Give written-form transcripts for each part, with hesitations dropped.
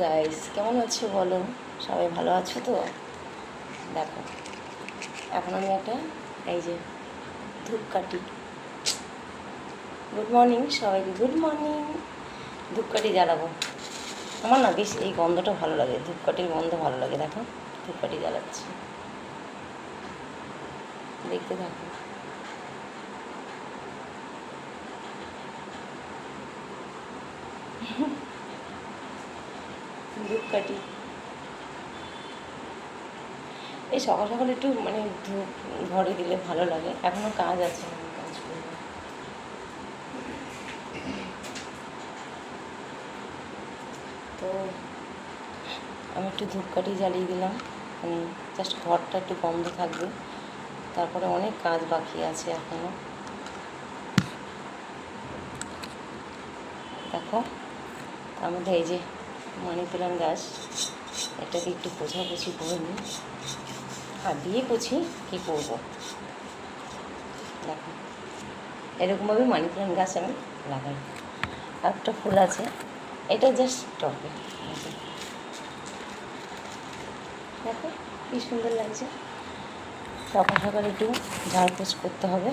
Guys, কেমন আছো বলো? সবাই ভালো আছো তো? দেখো, এখন আমি একটা এই যে ধূপকাঠি, গুড মর্নিং সবাইকে, গুড মর্নিং। ধূপকাঠি জ্বালাবো। আমার না বেশ এই গন্ধটা ভালো লাগে, ধূপকাঠির গন্ধ ভালো লাগে। দেখো, ধূপকাঠি জ্বালাচ্ছি, দেখতে থাকো। ধূপকাঠি এই সকাল সকাল একটু মানে ধূপ ঘরে দিলে ভালো লাগে। এখনও কাজ আছে, আমি কাজ করবো। তো আমি একটু ধূপকাঠি জ্বালিয়ে দিলাম, মানে জাস্ট ঘরটা একটু গন্ধ থাকবে। তারপরে অনেক কাজ বাকি আছে এখনও। দেখো, তার মধ্যে এই যে মানি প্ল্যান্ট গাছ, এটাকে একটু পোছাপুছি করে নিই। হাত দিয়ে পুছি, কী করবো। দেখো, এরকমভাবে মানি প্ল্যান্ট গাছ আমি লাগাই। একটা ফুল আছে, এটা জাস্ট টবে। দেখো কী সুন্দর লাগছে। সকাল সকাল একটু ঝাড়পোছ করতে হবে।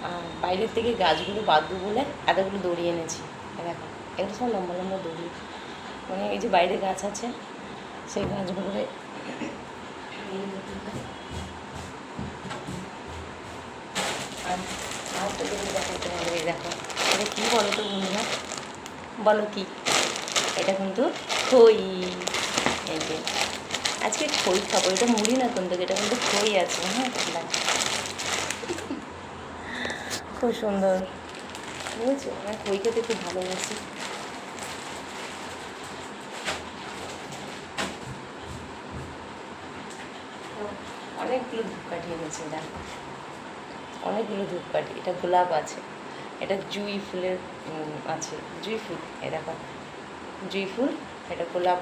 আর বাইরের থেকে গাছগুলো বাঁধবো বলে এতগুলো দড়ি এনেছি। দেখো, এগুলো সব লম্বা লম্বা দড়ি, মানে এই যে বাইরে গাছ আছে সেই গাছগুলোকে আর আরেকটা জিনিস দেখাতে হবে। দেখো, এটা কী বলো তো বন্ধুরা, বলো কি? এটা কিন্তু খই। এই যে আজকে খই খাবো। এটা মুড়ি না কিন্তু, এটা কিন্তু খই আছে। হ্যাঁ, খুব সুন্দর, বুঝেছো? আমি খই খেতে খুব ভালোবাসি। অনেকগুলো ধূপকাঠি এনেছে, দেখো, অনেকগুলো ধূপকাঠি। এটা গোলাপ আছে, এটা জুঁই ফুলের আছে, জুঁই ফুল। এ দেখো, জুঁই ফুল, এটা গোলাপ।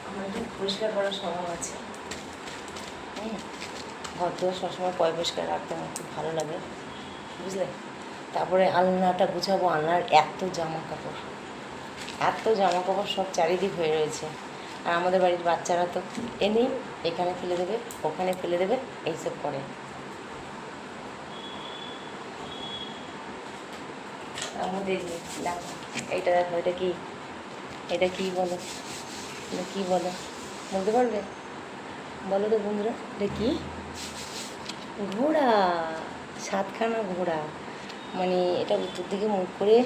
আমার একটু পরিষ্কার করার স্বভাব আছে। ঘর দুয়ার সবসময় পরিষ্কার রাখতে আমার খুব ভালো লাগে, বুঝলে? তারপরে আলনাটা গুছাবো। আলনার এত জামা কাপড়, এত জামা কাপড় সব চারিদিক হয়ে রয়েছে। আর আমাদের বাড়ির বাচ্চারা তো এনেই এখানে ফেলে দেবে, ওখানে ফেলে দেবে, এইসব করে। আমাদের দেখো, এইটা দেখো, এটা কি? এটা কী বলো? এটা কী বলো, বলতে পারবে? বলো তো বন্ধুরা, এটা কি? ঘোড়া, 7খানা ঘোড়া। মানে এটা উত্তর দিকে মুখ করে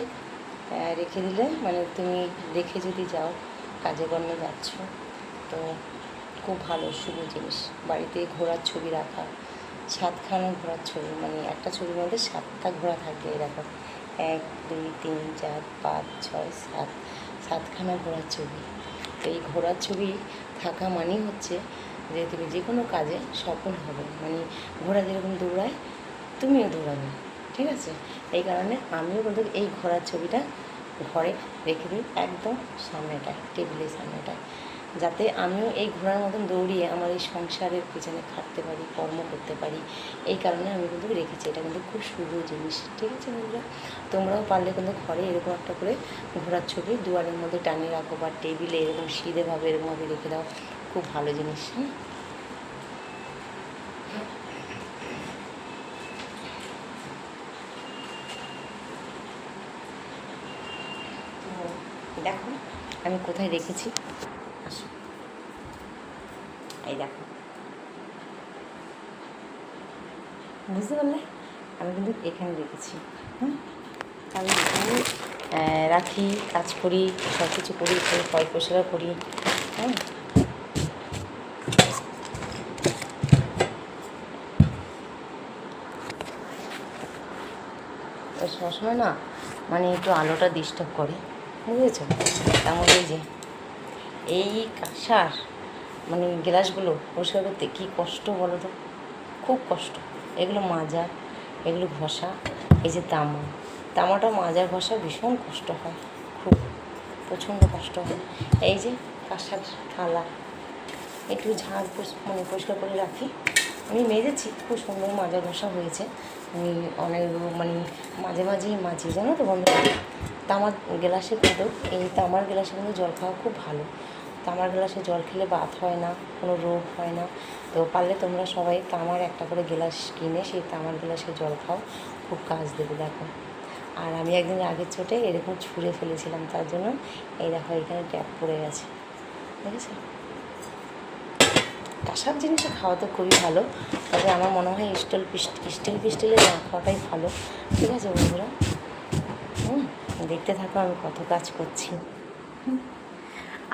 রেখে দিলে, মানে তুমি রেখে যদি যাও, কাজে কর্মে যাচ্ছ, তো খুব ভালো শুভ জিনিস। বাড়িতে ঘোড়ার ছবি রাখা, 7খানা ঘোড়ার ছবি, মানে একটা ছবির মধ্যে 7টা ঘোড়া থাকবে। এরকম 1 2 3 4 5 6 7, 7খানা ঘোড়ার ছবি। তো এই ঘোড়ার ছবি থাকা মানেই হচ্ছে যে তুমি যে কোনো কাজে সফল হবে। মানে ঘোড়া যেরকম দৌড়ায়, তুমিও দৌড়াবে, ঠিক আছে? এই কারণে আমিও কিন্তু এই ঘোড়ার ছবিটা ঘরে রেখে দিই, একদম সামনেটায়, টেবিলের সামনেটায়, যাতে আমিও এই ঘোড়ার মতন দৌড়িয়ে আমার এই সংসারের পিছনে খাটতে পারি, কর্ম করতে পারি। এই কারণে আমি কিন্তু রেখেছি। এটা কিন্তু খুব শুভ জিনিস, ঠিক আছে বন্ধুরা? তোমরাও পারলে কিন্তু ঘরে এরকম একটা করে ঘোড়ার ছবি দুয়ারের মধ্যে টানিয়ে রাখো, বা টেবিলে এরকম সিধেভাবে এরকমভাবে রেখে দাও, খুব ভালো জিনিস। দেখো আমি কোথায় রেখেছি, আসো, এই দেখো, বুঝতে পারলে? আমি কিন্তু এখানে রেখেছি। আমি এখানে রাখি, কাজ করি, সব কিছু করি, পরিষ্কার করি। হ্যাঁ, সবসময় না মানে একটু আলোটা ডিস্টার্ব করে, বুঝেছো? তার মধ্যে এই কাঁসার মানে গ্লাসগুলো পরিষ্কার করতে কী কষ্ট বলো তো, খুব কষ্ট। এগুলো মাজা, এগুলো ঘষা। এই যে তামাটা মাজা ঘষা ভীষণ কষ্ট হয়, খুব প্রচণ্ড কষ্ট হয়। এই যে কাঁসার থালা, একটু ঝাড় মানে পরিষ্কার করে রাখি, আমি মেজেছি, খুব সুন্দর মাজা ঘষা হয়েছে। আমি অনেক মানে মাঝে মাঝেই মাজি, জানো তো বন্ধুরা। তামার গ্লাসে কিন্তু, এই তামার গ্লাসে কিন্তু জল খাওয়া খুব ভালো। তামার গ্লাসে জল খেলে বাত হয় না, কোনো রোগ হয় না। তো পারলে তোমরা সবাই তামার একটা করে গ্লাস কিনে সেই তামার গ্লাসে জল খাও, খুব কাজ দেবে দেখো। আর আমি একদিন আগের চোটে এরকম ছুঁড়ে ফেলেছিলাম, তার জন্য এই দেখো এখানে ট্যাপ পড়ে গেছে, দেখেছো। কাঁসার জিনিসে খাওয়া তো খুবই ভালো, তবে আমার মনে হয় স্টিল পিস্টিলে না খাওয়াটাই ভালো। ঠিক আছে বন্ধুরা, দেখতে থাকো আমি কত কাজ করছি।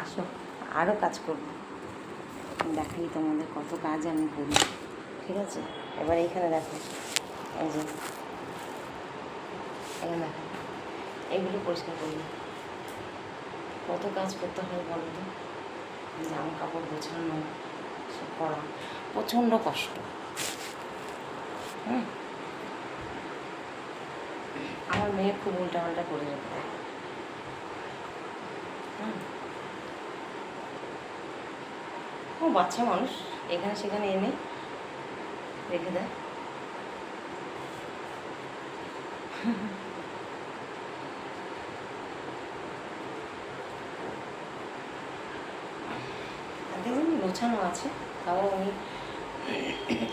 আসো আরও কাজ করবো, দেখাই তোমাদের কত কাজ আমি করি। ঠিক আছে, এবার এইখানে দেখো, এই যে এখানে দেখো, এইগুলো পরিষ্কার করি। কত কাজ করতে হয় বলো তো, জামা কাপড় গোছানো, সব করা প্রচণ্ড কষ্ট। আমার মেয়ে খুব উল্টাপাল্টা করে রেখে দেয়। ও বাচ্চা মানুষ, এখানে সেখানে এনে রেখে দেয়। দেখুন গোছানো আছে, তাও আমি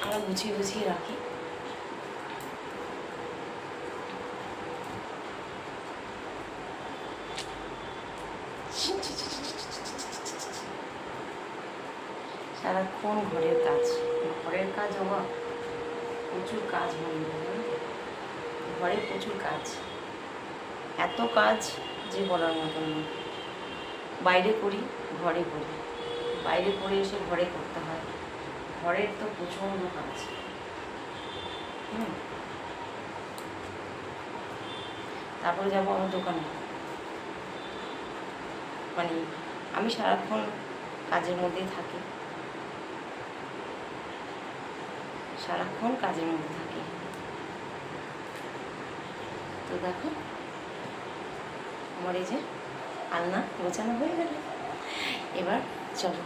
আরও গুছিয়ে গুছিয়ে রাখি। সারাক্ষণ ঘরের কাজ, ঘরের কাজ অভাব, প্রচুর কাজ বন্ধুরা, ঘরে প্রচুর কাজ, এত কাজ যে বলার মতন না। বাইরে করি, ঘরে করি, বাইরে করে এসে ঘরে করতে হয়, ঘরের তো প্রচণ্ড কাজ। তারপরে যাবো আমার দোকানে, মানে আমি সারাক্ষণ কাজের মধ্যেই থাকি, সারাক্ষণ কাজের মধ্যে থাকি। তো দেখো আমার এই যে আলনা গোছানো হয়ে গেল। এবার চলো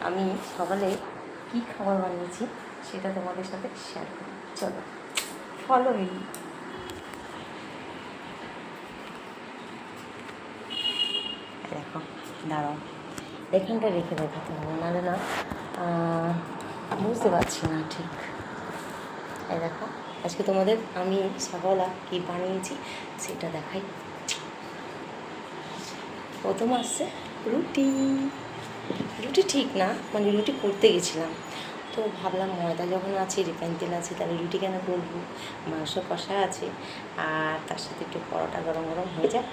আমি সকালে কী খাবার বানিয়েছি সেটা তোমাদের সাথে শেয়ার করি। চলো ফলো মি। দেখো দাঁড়াও, এখানটা রেখে দেখাতে হবে, নাহলে না বুঝতে পারছি না ঠিক। এই দেখো আজকে তোমাদের আমি সকালবেলা কী বানিয়েছি সেটা দেখাই। প্রথম আসছে রুটি। রুটি ঠিক না, মানে রুটি করতে গেছিলাম, তো ভাবলাম ময়দা যখন আছে, রিফাইন তেল আছে, তাহলে রুটি কেন করবো, মাংস কষা আছে, আর তার সাথে একটু পরোটা গরম গরম হয়ে যায়।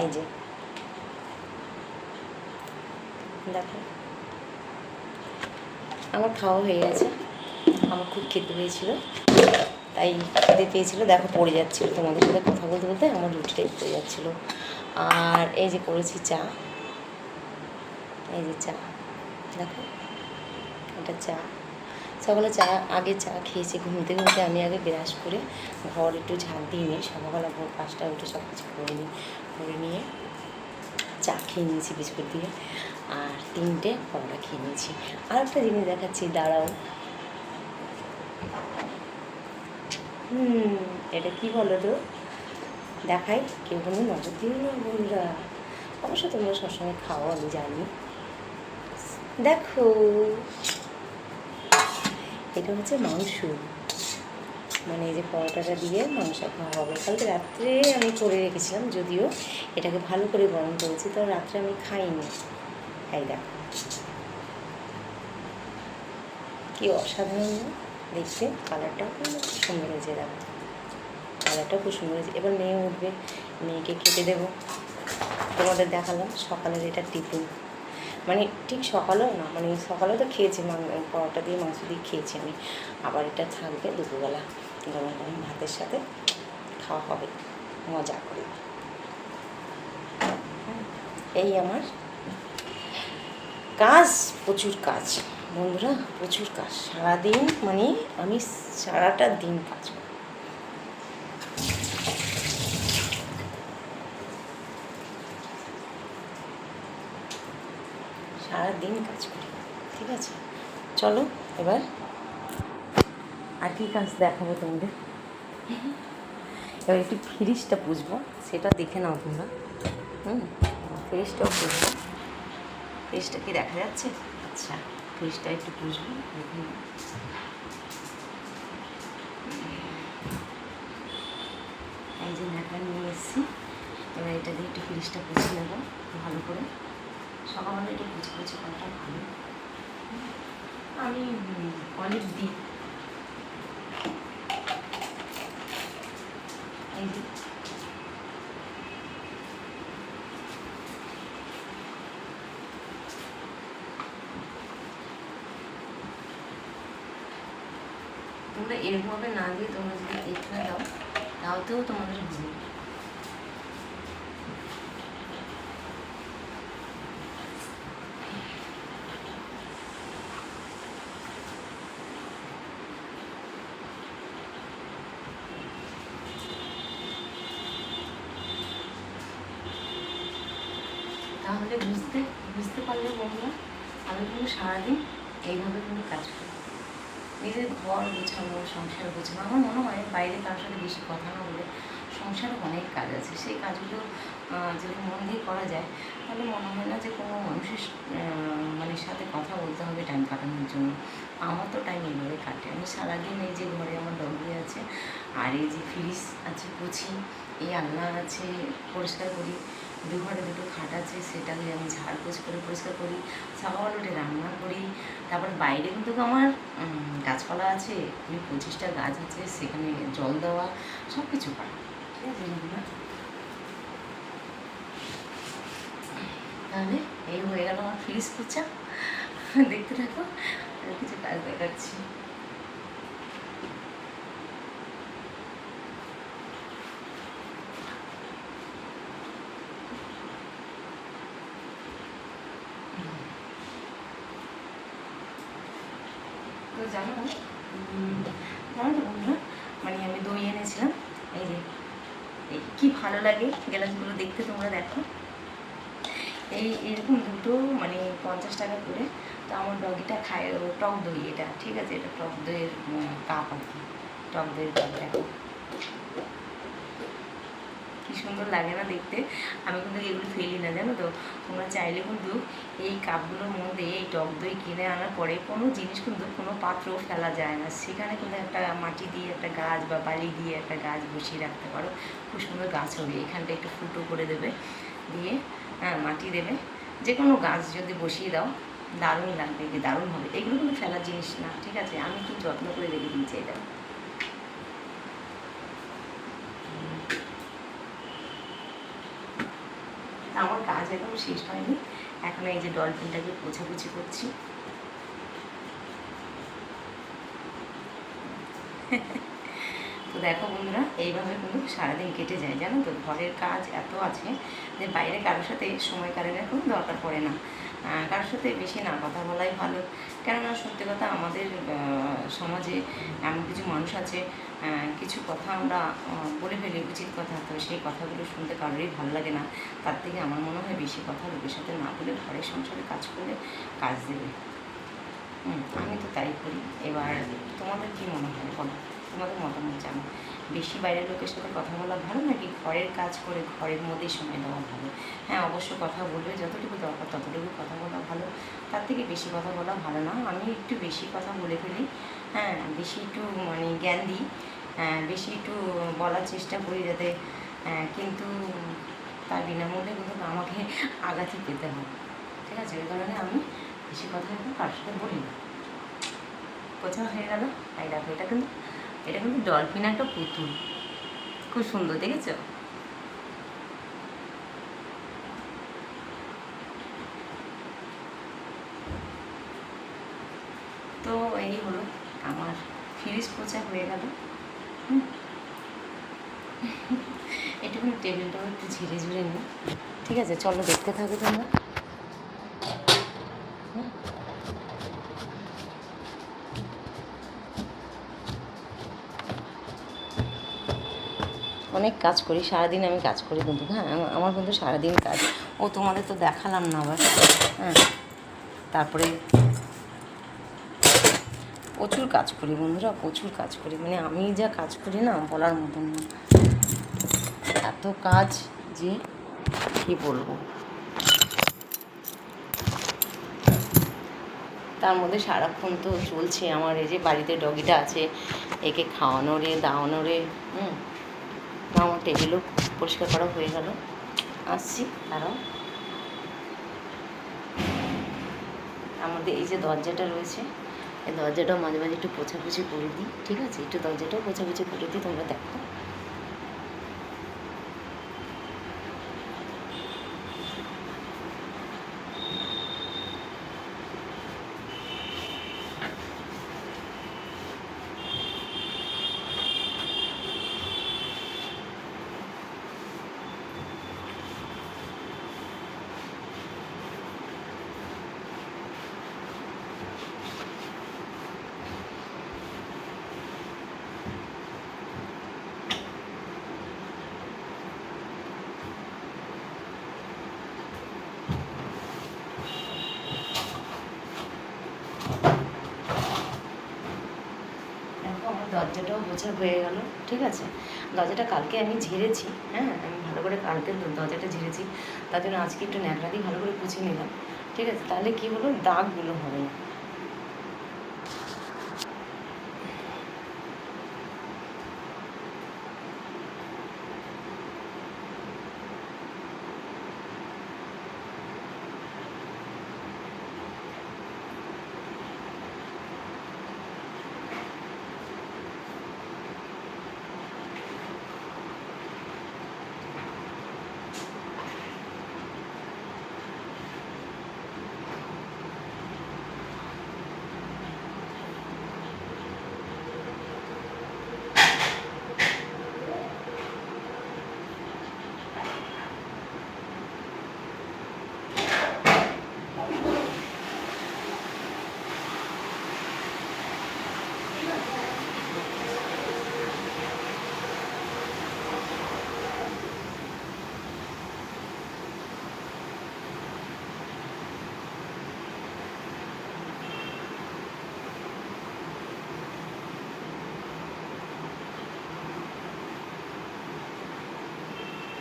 এই যে দেখো আমার খাওয়া হয়ে গেছে, আমার খুব খেতে হয়েছিল, তাই খেতে পেয়েছিলো। দেখো পড়ে যাচ্ছিলো, তোমাদের সাথে কথা বলতে বলতে আমার রুটিটাই পড়ে যাচ্ছিলো। আর এই যে করেছি চা, এই যে চা দেখো, এটা চা। সকালে চা আগে চা খেয়েছি, ঘুমতে ঘুমতে আমি আগে ব্রাশ করে ঘর একটু ঝাঁট দিয়ে নিই, সকালবেলা ভোর 5টায় উঠে সব কিছু করে নিই, করে নিয়ে চা খেয়ে নিয়েছি বিস্কুট দিয়ে, আর 3টে পরোটা খেয়ে নিয়েছি। আর একটা জিনিস দেখাচ্ছি, দাঁড়াও। এটা কি বলো তো, দেখাই, কেউ কোনো নজর দিও না বন্ধুরা, অবশ্য তোমরা সবসময় খাও আমি জানি। দেখো এটা হচ্ছে মাংস, মানে এই যে পরোটাটা দিয়ে মাংস খাওয়া হবে। কালকে রাত্রে আমি করে রেখেছিলাম, যদিও এটাকে ভালো করে গরম করেছি, তো রাত্রে আমি খাইনি। এই দেখো কি অসাধারণ দেখতে, কালারটাও খুব সুন্দর হয়েছে, দেখো কালারটাও খুব সুন্দর হয়েছে। এবার মেয়ে উঠবে, মেয়েকে খেতে দেবো। তোমাদের দেখালাম সকালের এটা টিফিন, মানে ঠিক সকালেও না, মানে সকালেও তো খেয়েছি, পরোটা দিয়ে মাংস দিয়ে খেয়েছি আমি, আবার এটা থাকবে দুপুরবেলা গরম গরম ভাতের সাথে খাওয়া হবে মজা করে। এই আমার কাজ, প্রচুর কাজ বন্ধুরা, প্রচুর কাজ সারাদিন, মানে আমি সারাটা দিন কাজ করি। সারাদিন কাজ করি, ঠিক আছে। চলো এবার আর কি কাজ দেখাবো তোমাদের। এবার একটু ফ্রিজটা পুষবো, সেটা দেখে নাও তোমরা। ফ্রিজটাও পুষবো। ফ্রিজটা কি দেখা যাচ্ছে? আচ্ছা, ফ্রিজটা একটু পুষবো, দেখে নাও। এই যে ন্যাকড়া নিয়ে এসেছি, এবার এটা দিয়ে একটু ফ্রিজটা পুষে নেবো ভালো করে। সকালবেলা একটু কুচি করাটা ভালো। আমি অলিভ দিই। এই যে তোমরা এরকমভাবে না দিয়ে তোমরা যদি এখানে দাও, তাওতেও তোমাদের ভুল। তাহলে বুঝতে পারলে বন্ধুরা, আমি কিন্তু সারাদিন এইভাবে কিন্তু কাজ করি। নিজের ঘর গোছানো, সংসার গোছানো। আমার মনে হয় বাইরে কারোর সাথে বেশি কথা না বলে সংসারে অনেক কাজ আছে, সেই কাজগুলো যদি মন দিয়ে করা যায় তাহলে মনে হয় না যে কোনো মানুষের মানে সাথে কথা বলতে হবে টাইম কাটানোর জন্য। আমার তো টাইম এইভাবে কাটে। আমি সারাদিন এই যে ঘরে আমার ডগি আছে, আর এই যে ফ্রিজ আছে পুছি, এই আলনা আছে পরিষ্কার করি, ঘরে দুটো খাট আছে সেটাকে আমি ঝাড়পোছ করে পরিষ্কার করি, সকালবেলা উঠে রান্না করি। তারপর বাইরে কিন্তু আমার গাছপালা আছে, 20-25টা গাছ আছে, সেখানে জল দেওয়া, সব কিছু করা। ঠিক আছে বন্ধুরা, তাহলে এই হয়ে গেল আমার ফ্রিজ পোছা। দেখতে থাকো, আর কিছু কাজ দেখাচ্ছি। তো জানো তো বন্ধুরা, মানে আমি দই এনেছিলাম। এই যে কি ভালো লাগে গ্লাসগুলো দেখতে, তোমরা দেখো। এরকম দুটো মানে 50 টাকা করে। তো আমার ডগিটা খায় টক দই, এটা ঠিক আছে, এটা টক দইয়ের কাপ আর কি, টক দইয়ের কাপ। দেখো কি সুন্দর লাগে না দেখতে। আমি কিন্তু এগুলো ফেলি না, জানো তো। তোমরা চাইলে কিন্তু এই কাপগুলোর মধ্যে এই টক দই কিনে আনার পরে কোনো জিনিস কিন্তু কোনো পাত্র ফেলা যায় না, সেখানে কিন্তু একটা মাটি দিয়ে একটা গাছ বা বালি দিয়ে একটা গাছ বসিয়ে রাখতে পারো, খুব সুন্দর গাছ হবে। এখানটা একটু ফুটো করে দেবে, দিয়ে মাটি দেবে, যে কোনো গাছ যদি বসিয়ে দাও দারুণ লাগবে, কি দারুণ হবে। এগুলো কিন্তু ফেলার জিনিস না, ঠিক আছে। আমি খুব যত্ন করে রেখে দিয়েছি এটা। আমার কাজ এখন শেষ হয়নি, এখন এই যে ডলফিনটাকে পোছাপুছি করছি। তো দেখো বন্ধুরা, এইভাবে কিন্তু সারাদিন কেটে যায়, জানো তো। ঘরের কাজ এত আছে যে বাইরে কারোর সাথে সময় কাটানোর কোনো দরকার পড়ে না। কারোর সাথে বেশি না কথা বলাই ভালো। কেননা সত্যি কথা, আমাদের সমাজে এমন কিছু মানুষ আছে, কিছু কথা আমরা বলে ফেলি উচিত কথা, তো সেই কথাগুলো শুনতে কারোরই ভালো লাগে না। তার থেকে আমার মনে হয় বেশি কথা লোকের সাথে না বলে ঘরের সংসারে কাজ করলে কাজ দেবে। আমি তো তাই করি। এবার তোমাদের কী মনে হয় বলো, তোমাদের মতামত জানো। বেশি বাইরের লোকের সাথে কথা বলা ভালো, নাকি ঘরের কাজ করে ঘরের মধ্যেই সময় দেওয়া ভালো? হ্যাঁ, অবশ্য কথা বলবে, যতটুকু দরকার ততটুকু কথা বলা ভালো, তার থেকে বেশি কথা বলা ভালো না। আমি একটু বেশি কথা বলে ফেলি, হ্যাঁ, বেশি একটু মানে জ্ঞান দিই, বেশি একটু বলার চেষ্টা করি যাতে, কিন্তু তার বিনামূল্যে কিন্তু আমাকে আঘাতই পেতে হয়, ঠিক আছে। ওই কারণে আমি বেশি কথা কিন্তু কারোর সাথে বলি না। কোথাও হয়ে গেল, তাই দেখো, এটা কিন্তু ডলফিন একটা পুতুল, খুব সুন্দর, দেখেছ? তো এই হলো আমার ফ্রিজ পোছা হয়ে গেল। একটুখানি টেবিলটাও একটু ঝিরে ঝুড়ে নিই, ঠিক আছে। চলো দেখতে থাকো তোমরা। অনেক কাজ করি, সারাদিন আমি কাজ করি কিন্তু, হ্যাঁ, আমার কিন্তু সারাদিন কাজ। ও তোমাদের তো দেখালাম না আবার, হ্যাঁ। তারপরে প্রচুর কাজ করি বন্ধুরা, প্রচুর কাজ করি, মানে আমি যা কাজ করি না বলার মতন না, এত কাজ যে কী বলবো। তার মধ্যে সারাক্ষণ তো চলছে আমার, এই যে বাড়িতে ডগিটা আছে, একে খাওয়ানো রে দাওয়ানো রে। আমার টেবিলও পরিষ্কার করা হয়ে গেল, আসছি তারাও। আমাদের এই যে দরজাটা রয়েছে, এই দরজাটাও মাঝে মাঝে একটু পোছাপুছি করে দিই, ঠিক আছে, একটু দরজাটাও পোছাপুছি করে দিই, তোমরা দেখো। দরজাটাও বোঝা হয়ে গেল, ঠিক আছে। দরজাটা কালকে আমি ঝেড়েছি, হ্যাঁ, আমি ভালো করে কালকে দরজাটা ঝেড়েছি, তার জন্য আজকে একটু ন্যাকড়া দিয়ে ভালো করে পুছে নিলাম, ঠিক আছে। তাহলে কী হলো, দাগগুলো হবে না।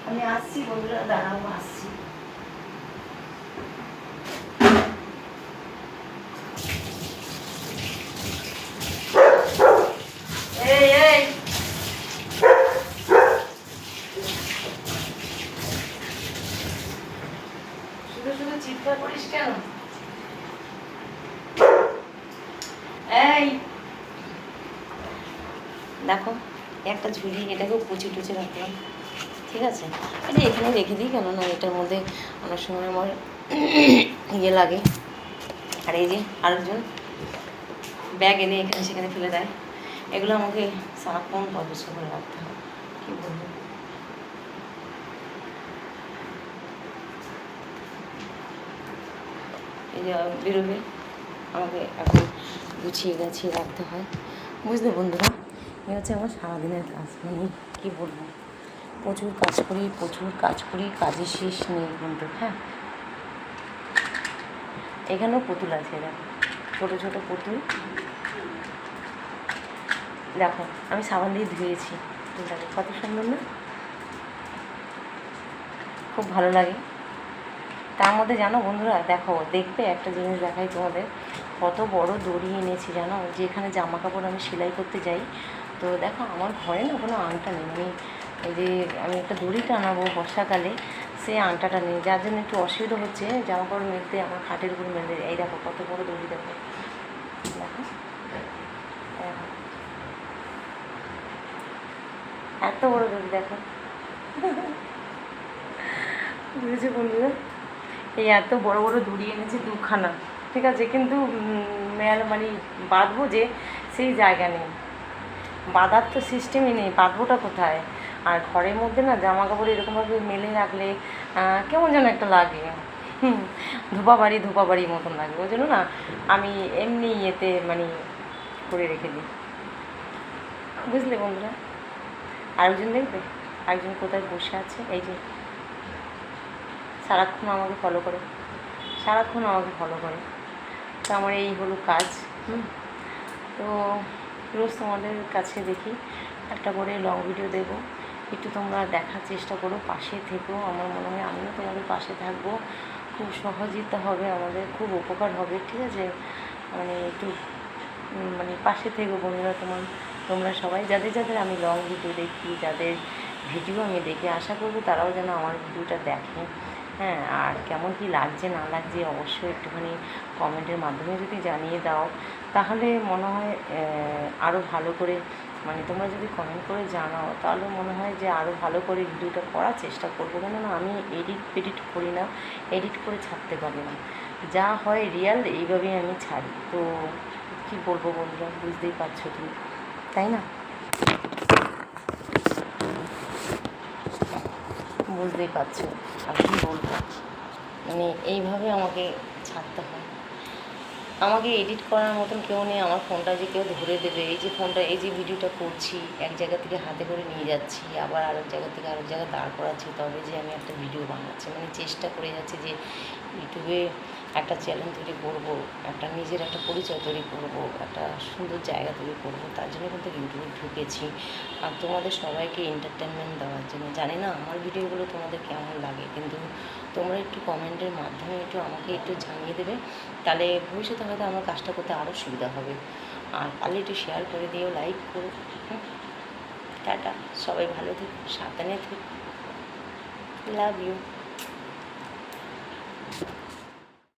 আমি আসছি বন্ধুরা, দাঁড়াও, আসছি। এই এই শুধু শুধু চিৎকার করিস কেন? এই দেখো, একটা ঝুলি, এটাকেও কুচি টুচি রাখলাম, ঠিক আছে। এটা এখানে রেখে দিই, কেননা এটার মধ্যে অনেক সময় আমার ইয়ে লাগে। আর এই যে আরেকজন ব্যাগ এনে এখানে সেখানে ফেলে দেয়, এগুলো আমাকে সারাক্ষণ পরিষ্কার করে রাখতে হয়, কী বলবো। এই যে বেরোবে, আমাকে এখন গুছিয়ে গাছিয়ে রাখতে হয়, বুঝলে বন্ধুরা। এই হচ্ছে আমার সারাদিনের কাজ, মানে কী বলবো, প্রচুর কাজ করি, প্রচুর কাজ করি, কাজের শেষ নেই কিন্তু। হ্যাঁ, এখানেও পুতুল আছে, দেখো, ছোটো ছোটো পুতুল, দেখো আমি সাবান দিয়ে ধুয়েছি পুতুলটাকে, কত সুন্দর না, খুব ভালো লাগে। তার মধ্যে জানো বন্ধুরা, দেখো, দেখবে একটা জিনিস দেখাই তোমাদের, কত বড় দড়ি এনেছি জানো, যেখানে জামা কাপড় আমি সেলাই করতে যাই। তো দেখো আমার ঘরে না কোনো আংটা নেই, আমি এই যে আমি একটা দড়ি টানাবো বর্ষাকালে, সেই আংটাটা নেই, যার জন্য একটু অসুবিধা হচ্ছে জামা কাপড় মেলতে, আমার খাটের উপর মেলতে। এই দেখো কত বড় দড়ি, দেখো দেখো, এত বড় দড়ি দেখো, বুঝেছো বন্ধুরা। এই এত বড় বড় দড়ি এনেছে দুখানা, ঠিক আছে, কিন্তু মানে বাঁধবো যে সেই জায়গা নেই, বাঁধার তো সিস্টেমই নেই, বাঁধবোটা কোথায়। আর ঘরের মধ্যে না জামা কাপড় এরকমভাবে মেলে রাখলে কেমন যেন একটা লাগে, ধোপাবাড়ি মতন লাগে, ওই জন্য না আমি এমনি ইয়েতে মানে করে রেখে দিই, বুঝলে বন্ধুরা। আরেকজন দেখবে, আরেকজন কোথায় বসে আছে, এই যে সারাক্ষণ আমাকে ফলো করে, সারাক্ষণ আমাকে ফলো করে। তো আমার এই হলো কাজ, তো রোজ তোমাদের কাছে দেখি একটা করে লং ভিডিও দেবো, একটু তোমরা দেখার চেষ্টা করো, পাশে থেকো। আমার মনে হয় আমিও তোমাদের পাশে থাকবো, খুব সহযোগিতা হবে আমাদের, খুব উপকার হবে, ঠিক আছে? মানে একটু মানে পাশে থেকো বন্ধুরা। তোমরা সবাই যাদের যাদের আমি লং ভিডিও দেখি, যাদের ভিডিও আমি দেখে, আশা করবো তারাও যেন আমার ভিডিওটা দেখে। হ্যাঁ, আর কেমন কি লাগছে না লাগছে অবশ্যই একটুখানি কমেন্টের মাধ্যমে যদি জানিয়ে দাও, তাহলে মনে হয় আরও ভালো করে, মানে তোমরা যদি কমেন্ট করে জানাও তাহলে মনে হয় যে আরও ভালো করে ভিডিওটা করার চেষ্টা করবো। কেননা আমি এডিট করি না, এডিট করে ছাড়তে পারি না, যা হয় রিয়াল এইভাবেই আমি ছাড়ি। তো কী বলবো বন্ধুরা, বুঝতেই পারছো তুমি, তাই না? বুঝতেই পারছো আর কী বলবো, মানে এইভাবে আমাকে ছাড়তে হয়। আমাকে এডিট করার মতন কেউ নেই, আমার ফোনটা যে কেউ ধরে দেবে, এই যে ফোনটা, এই যে ভিডিওটা করছি, এক জায়গা থেকে হাতে করে নিয়ে যাচ্ছি, আবার আরেক জায়গা থেকে আরেক জায়গায় দাঁড় করাচ্ছি, তবে যে আমি একটা ভিডিও বানাচ্ছি, মানে চেষ্টা করে যাচ্ছি যে ইউটিউবে একটা চ্যানেল তৈরি করবো, একটা নিজের একটা পরিচয় তৈরি করবো, একটা সুন্দর জায়গা তৈরি করবো, তার জন্য কিন্তু ইউটিউবে ঢুকেছি। আর তোমাদের সবাইকে এন্টারটেনমেন্ট দেওয়ার জন্য। জানি না আমার ভিডিওগুলো তোমাদের কেমন লাগে, কিন্তু তোমরা একটু কমেন্টের মাধ্যমে একটু আমাকে একটু জানিয়ে দেবে, তাহলে ভবিষ্যতে হয়তো আমার কাজটা করতে আরও সুবিধা হবে। আর পারলে একটু শেয়ার করে দিও, লাইক করো। টাটা, সবাই ভালো থেকো, সাবধানে থেকো, লাভ ইউ।